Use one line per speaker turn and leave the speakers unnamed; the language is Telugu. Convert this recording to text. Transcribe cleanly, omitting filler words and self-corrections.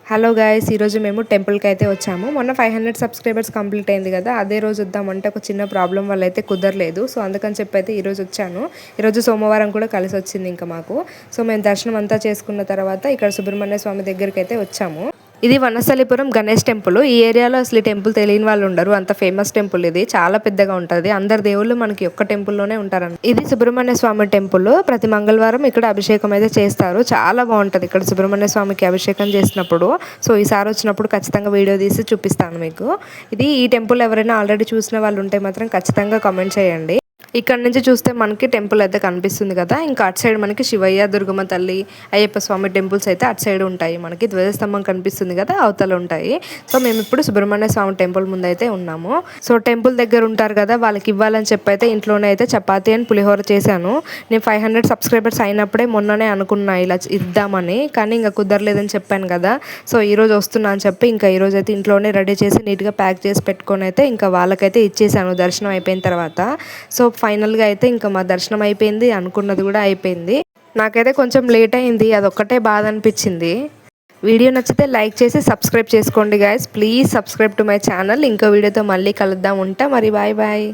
హలో గాయ్స్, ఈరోజు మేము టెంపుల్కి అయితే వచ్చాము. మొన్న 500 సబ్స్క్రైబర్స్ కంప్లీట్ అయింది కదా, అదే రోజు వద్దామంటే ఒక చిన్న ప్రాబ్లం వల్ల అయితే కుదరలేదు. సో అందుకని చెప్పి అయితే ఈరోజు వచ్చాను. ఈరోజు సోమవారం కూడా కలిసి వచ్చింది ఇంకా మాకు. సో మేము దర్శనం అంతా చేసుకున్న తర్వాత ఇక్కడ సుబ్రహ్మణ్య స్వామి దగ్గరికి అయితే వచ్చాము. ఇది వనస్థలిపురం గణేష్ టెంపుల్. ఈ ఏరియాలో అసలు ఈ టెంపుల్ తెలియని వాళ్ళు ఉండరు, అంత ఫేమస్ టెంపుల్. ఇది చాలా పెద్దగా ఉంటుంది. అందరు దేవుళ్ళు మనకి ఒక్క టెంపుల్లోనే ఉంటారు. ఇది సుబ్రహ్మణ్య స్వామి టెంపుల్. ప్రతి మంగళవారం ఇక్కడ అభిషేకం అయితే చేస్తారు. చాలా బాగుంటుంది ఇక్కడ సుబ్రహ్మణ్య స్వామికి అభిషేకం చేసినప్పుడు. సో ఈసారి వచ్చినప్పుడు ఖచ్చితంగా వీడియో తీసి చూపిస్తాను మీకు. ఈ టెంపుల్ ఎవరైనా ఆల్రెడీ చూసిన వాళ్ళు ఉంటే మాత్రం ఖచ్చితంగా కామెంట్ చేయండి. ఇక్కడ నుంచి చూస్తే మనకి టెంపుల్ అయితే కనిపిస్తుంది కదా, ఇంకా అటు సైడ్ మనకి శివయ్య, దుర్గమ్మ తల్లి, అయ్యప్ప స్వామి టెంపుల్స్ అయితే అటు సైడ్ ఉంటాయి. మనకి ధ్వజస్తంభం కనిపిస్తుంది కదా, అవతల ఉంటాయి. సో మేము ఇప్పుడు సుబ్రహ్మణ్య స్వామి టెంపుల్ ముందు అయితే ఉన్నాము. సో టెంపుల్ దగ్గర ఉంటారు కదా, వాళ్ళకి ఇవ్వాలని చెప్పి అయితే ఇంట్లోనే అయితే చపాతీ అండ్ పులిహోర చేశాను. నేను 500 సబ్స్క్రైబర్స్ అయినప్పుడే మొన్ననే అనుకున్నా ఇలా ఇద్దామని, కానీ ఇంకా కుదరలేదని చెప్పాను కదా. సో ఈరోజు వస్తున్నా అని చెప్పి ఇంకా ఈరోజు అయితే ఇంట్లోనే రెడీ చేసి నీట్గా ప్యాక్ చేసి పెట్టుకొని అయితే ఇంకా వాళ్ళకైతే ఇచ్చేసాను దర్శనం అయిపోయిన తర్వాత. సో ఫైనల్గా అయితే ఇంకా మా దర్శనం అయిపోయింది, అనుకున్నది కూడా అయిపోయింది. నాకైతే కొంచెం లేట్ అయింది, అదొక్కటే బాధ అనిపించింది. వీడియో నచ్చితే లైక్ చేసి సబ్స్క్రైబ్ చేసుకోండి guys. Please subscribe to my channel. ఇంకో వీడియోతో మళ్ళీ కలుద్దాం. ఉంటా మరి, బాయ్ బాయ్.